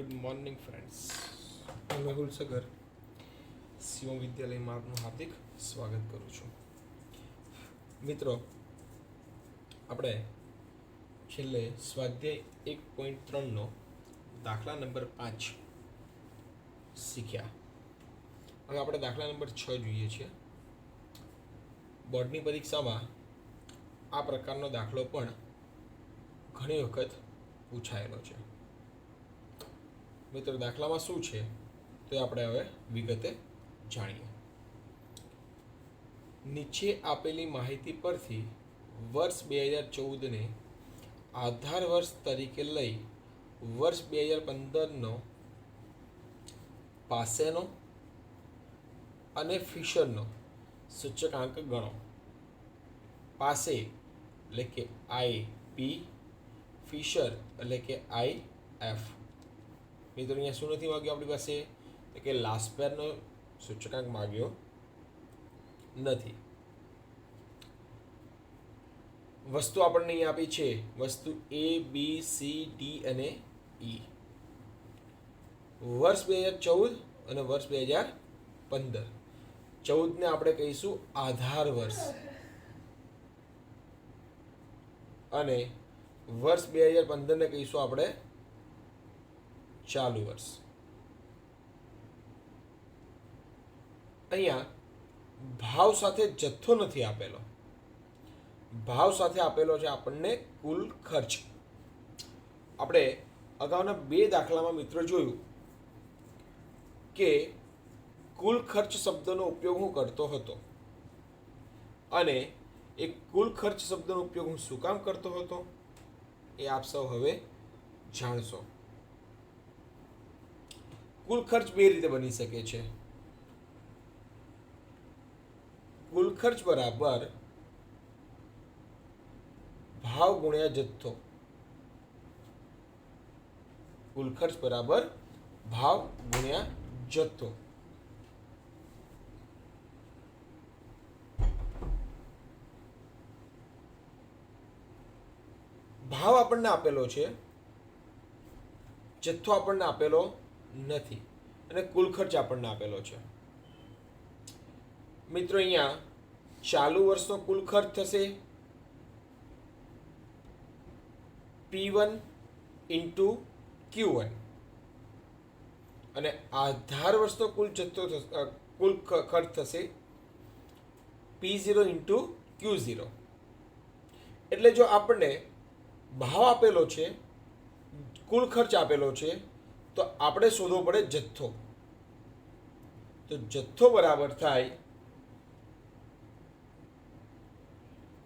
Good morning friends, હું મેહુલ સગર શિવમ વિદ્યાલયમાં આપનું હાર્દિક સ્વાગત કરું છું. મિત્રો, આપણે છેલ્લે સ્વાધ્યાય 1.3નો દાખલા નંબર 5 શીખ્યા. હવે આપણે દાખલા નંબર 6 જોઈએ છીએ. બોર્ડની પરીક્ષામાં આ પ્રકારનો દાખલો પણ ઘણી વખત પૂછાયેલો છે. મિત્રો, દાખલામાં શું છે તો આપણે હવે વિગતે જાણીએ. નીચે આપેલી માહિતી પરથી વર્ષ 2014ને આધાર વર્ષ તરીકે લઈ વર્ષ 2015નો પાસેનો અને ફિશરનો સૂચકાંક ગણો. પાસે એટલે કે IP, ફિશર એટલે કે IF. મિત્રો, અહીંયા શું નથી માગ્યો આપણી પાસે? કે લાસ્ટ પેરનો સૂચકાંક માગ્યો નથી. વસ્તુ આપણને અહીં આપી છે, વસ્તુ ABCD અને E. વર્ષ 2014 અને વર્ષ 2015. 14ને આપણે કહીશું આધાર વર્ષ અને વર્ષ 2015ને કહીશું આપણે ચાલુ વર્ષ. અહીંયા ભાવ સાથે જથ્થો નથી આપેલો, ભાવ સાથે આપેલો છે આપણને કુલ ખર્ચ. આપણે અગાઉના 2 દાખલામાં મિત્રો જોયું કે કુલ ખર્ચ શબ્દનો ઉપયોગ હું કરતો હતો અને એ કુલ ખર્ચ શબ્દનો ઉપયોગ હું શું કામ કરતો હતો એ આપ સૌ હવે જાણશો. કુલ ખર્ચ 2 રીતે બની શકે છે. કુલ ખર્ચ બરાબર ભાવ ગુણ્યા જથ્થો. કુલ ખર્ચ બરાબર ભાવ ગુણ્યા જથ્થો. ભાવ આપણને આપેલો છે, જથ્થો આપણને આપેલો નથી અને કુલ ખર્ચ આપણને આપેલો છે. મિત્રો, અહીંયા ચાલુ વર્ષનો કુલ ખર્ચ થશે P1 ઇન્ટુ Q1 અને આધાર વર્ષનો કુલ જથ્થો કુલ ખર્ચ થશે P0 ઇન્ટુ Q0. એટલે જો આપણને ભાવ આપેલો છે, કુલ ખર્ચ આપેલો છે, તો આપણે શોધવો પડે જથ્થો. તો જથ્થો બરાબર થાય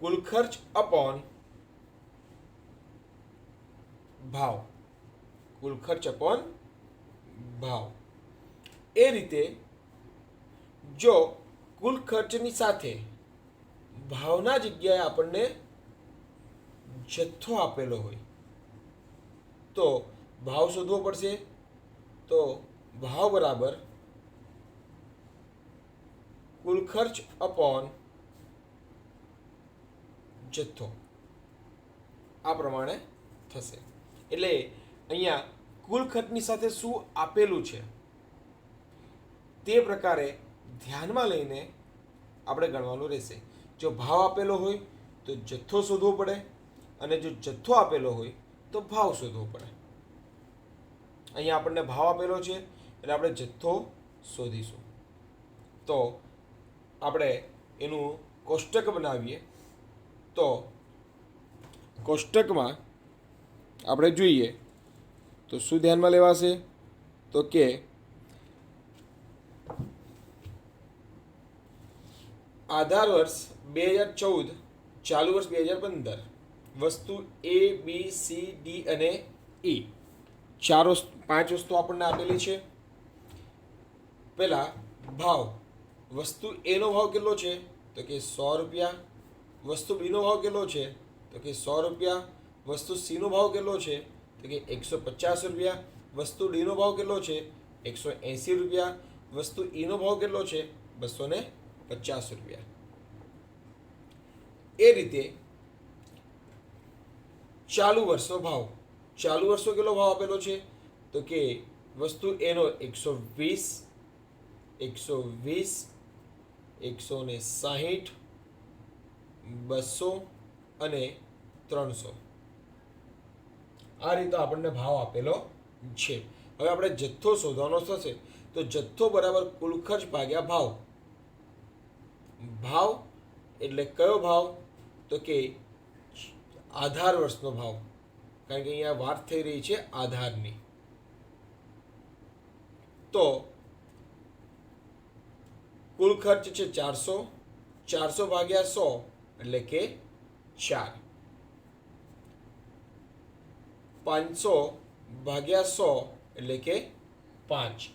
કુલ ખર્ચ અપોન ભાવ. કુલ ખર્ચ અપોન ભાવ. એ રીતે જો કુલ ખર્ચની સાથે ભાવના જગ્યાએ આપણને જથ્થો આપેલો હોય તો ભાવ શોધવો પડશે. તો ભાવ બરાબર કુલ ખર્ચ અપોન જથ્થો આ પ્રમાણે થશે. એટલે અહીંયા કુલ ખર્ચની સાથે શું આપેલું છે તે પ્રકારે ધ્યાનમાં લઈને આપણે ગણવાનું રહેશે. જો ભાવ આપેલો હોય તો જથ્થો શોધવો પડે અને જો જથ્થો આપેલો હોય તો ભાવ શોધવો પડે. અહીંયા આપણને ભાવ આપેલો છે એટલે આપણે જથ્થો શોધીશું. તો આપણે એનું કોષ્ટક બનાવીએ. તો કોષ્ટકમાં આપણે જોઈએ તો શું ધ્યાનમાં લેવાશે? તો કે આધાર વર્ષ 2014, ચાલુ વર્ષ 2015, વસ્તુ ABCD અને E. 5 વસ્તુ આપણને આપેલી છે. પહેલા ભાવ. વસ્તુ A નો ભાવ કેટલો છે? તો કે 100 રૂપિયા. વસ્તુ B નો ભાવ કેટલો છે? તો કે 100 રૂપિયા. વસ્તુ C નો ભાવ કેટલો છે? તો કે 150 રૂપિયા. વસ્તુ D નો ભાવ કેટલો છે? 180 રૂપિયા. વસ્તુ E નો ભાવ કેટલો છે? 250 રૂપિયા. એ રીતે ચાલુ વર્ષનો ભાવ. ચાલુ વર્ષનો કેટલો ભાવ આપેલો છે? તો કે વસ્તુ એનો 120, 120, 160, 200 અને 300 આ રીતે આપણને ભાવ આપેલો છે. હવે આપણે જથ્થો શોધવાનો થશે તો જથ્થો બરાબર કુલ ખર્ચ ભાગ્યા ભાવ. ભાવ એટલે કયો ભાવ? તો કે આધાર વર્ષનો ભાવ, કારણ કે અહીંયા વાત થઈ રહી છે આધારની. તો કુલ ખર્ચ છે 400, 400 ભાગ્યા 100 એટલે કે 4. 500 ભાગ્યા 100 એટલે કે 5.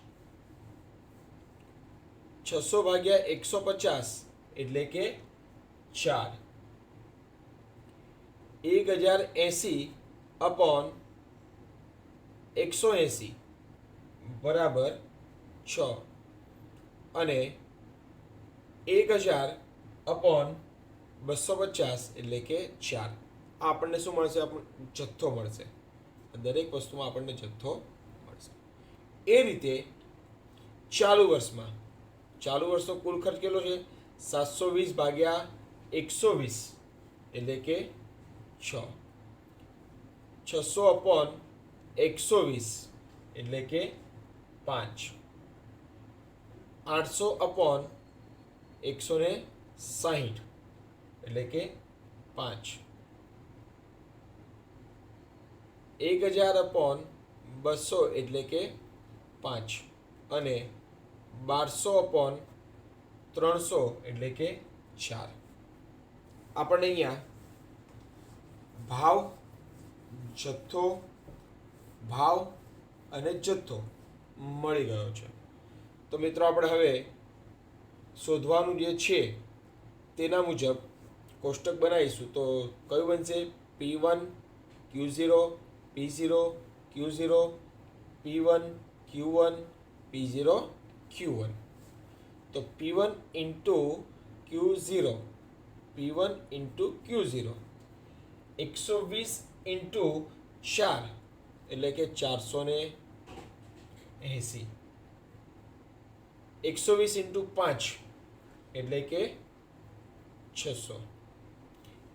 600 ભાગ્યા 150 એટલે કે 4. 1080 અપોન 180 બરાબર 6 અને 1000 અપોન 250 એટલે કે 4. આપણને શું મળશે? જથ્થો મળશે. દરેક વસ્તુમાં આપણને જથ્થો મળશે. એ રીતે ચાલુ વર્ષમાં, ચાલુ વર્ષનો કુલ ખર્ચ કેટલો છે? 720 ભાગ્યા 120 એટલે કે 6. 600 અપોન 120 એટલે કે 5. 800 અપોન 160 એટલે કે 5. 1000 અપોન 200 એટલે કે 5 અને 1200 અપોન 300 એટલે કે 4. આપણને અહીંયા ભાવ, જથ્થો, ભાવ અને જથ્થો મળી ગયો છે. તો મિત્રો આપણે હવે શોધવાનું જે છે તેના મુજબ કોષ્ટક બનાવીશું. તો કયું બનશે? P1 Q0 P0 Q0 P1 Q1 P0 Q1. તો P1 into Q0, P1 into Q0 120 into 4 એટલે કે 480. 120 ઇન્ટુ 5 એટલે કે 600.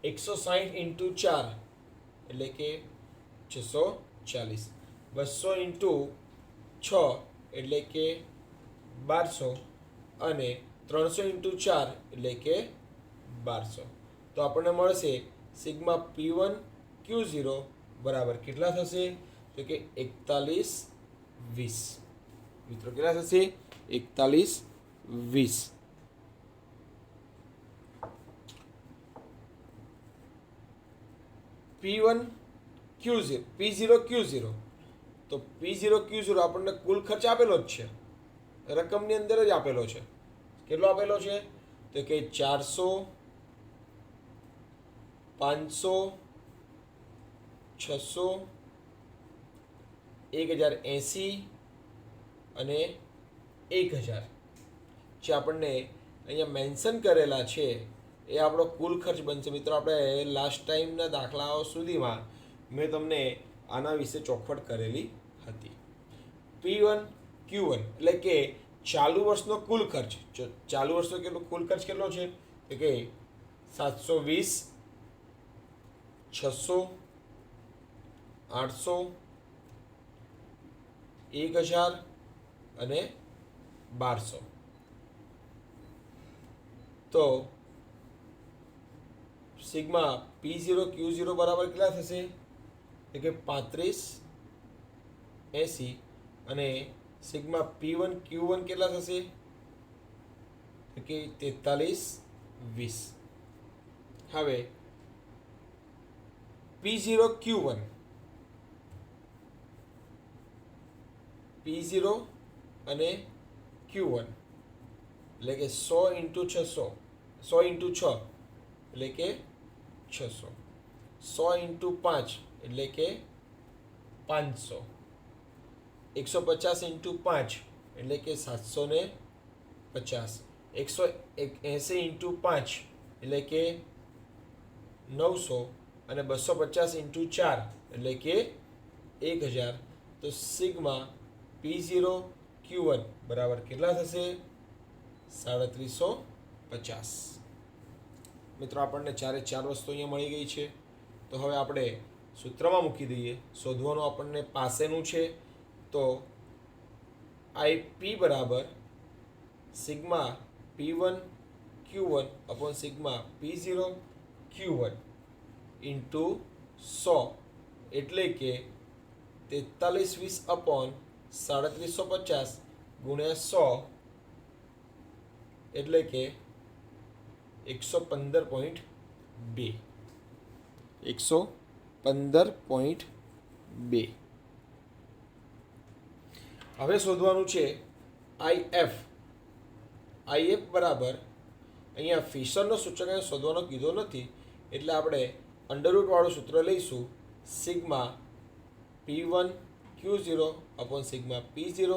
160 ઇન્ટુ 4 એટલે કે 640. 200 ઇન્ટુ 6 એટલે કે 1200 અને 300 ઇન્ટુ 4 એટલે કે 1200. તો આપણને મળશે સિગ્મા P1 Q0 બરાબર કેટલા થશે? તો કે 4120. મિત્રો કેટલા થશે? 4120. P1 Q0 P0 Q0. તો P0 Q0 આપણને કુલ ખર્ચ આપેલો જ છે, રકમની અંદર જ આપેલો છે. કેટલો આપેલો છે? તો કે 400, 500, 600, 1080 અને 1000 જે આપણને અહીંયા મેન્શન કરેલા છે એ આપણો કુલ ખર્ચ બનશે. મિત્રો આપણે લાસ્ટ ટાઈમના દાખલાઓ સુધીમાં મેં તમને આના વિશે ચોખવટ કરેલી હતી. P1 Q1 એટલે કે ચાલુ વર્ષનો કુલ ખર્ચ. ચાલુ વર્ષનો કુલ ખર્ચ કેટલો છે? તો કે 720, 600, 800, 1000 અને 1200. તો સિગ્મા P0 Q0 બરાબર કેટલા થશે? તો કે 3580 અને સિગ્મા P1 Q1 કેટલા થશે? તો કે 4320. હવે P0 Q1, P0 અને Q1 એટલે કે 100 ઇન્ટુ 600, 100 ઇન્ટુ 6 એટલે કે 600, 100 ઇન્ટુ 5 એટલે કે 500, 150 ઇન્ટુ 5 એટલે કે 750, 180 ઇન્ટુ 5 એટલે કે 900 અને 250 ઇન્ટુ 4 એટલે કે 1000. તો સિગ્મા P0 Q1 બરાબર કેટલા થશે 3750. મિત્રો આપણને ચારે ચાર વસ્તુ અહીંયા મળી ગઈ છે. તો હવે આપણે સૂત્રમાં મૂકી દઈએ. શોધવાનું આપણને પાસેનું છે. તો IP બરાબર sigma P1 Q1 upon sigma P0 Q1 into 100 એટલે કે 4320 અપોન 3750 ગુણ્યા 100 એટલે કે 115.2. 115.2. હવે શોધવાનું છે IF. IF બરાબર અહીંયા ફિશરનો સૂચકાંક શોધવાનો કીધો નથી એટલે આપણે અંડરરૂટ વાળું સૂત્ર લઈશું. Sigma P1 Q0 upon sigma P0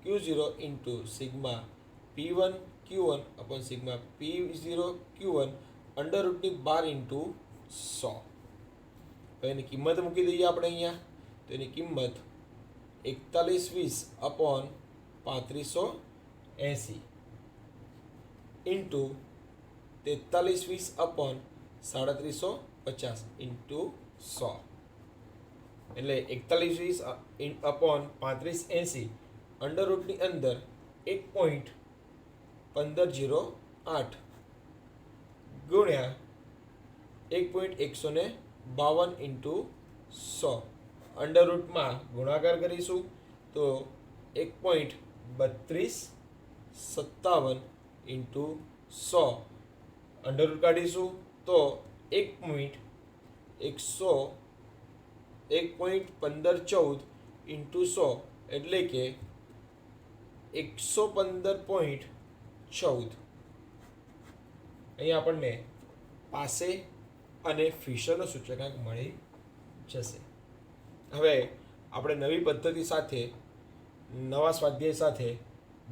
Q0 into sigma P1 Q1 upon sigma P0 Q1 અંડરરૂટની 12 into 100. તો એની કિંમત મૂકી દઈએ આપણે અહીંયા. તો એની કિંમત 4120 અપોન 3580 ઇન્ટુ 4320 અપોન 3750 ઇન્ટુ 100 એટલે 4120 અપોન 3580 અંડરરૂટની અંદર 1.1508 ગુણ્યા 1.152 ઇન્ટુ 100 અંડરરૂટમાં ગુણાકાર કરીશું તો 1.3257 ઇન્ટુ 100 અંડરરૂટ કાઢીશું તો 1.1514 ઇન્ટુ 100 એટલે કે 115.14. અહીંયા આપણને પાસે અને ફિશરનો સૂચકાંક મળી જશે. હવે આપણે નવી પદ્ધતિ સાથે નવા સ્વાધ્યાય સાથે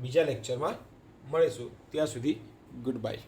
બીજા લેક્ચરમાં મળીશું. ત્યાં સુધી ગુડ બાય.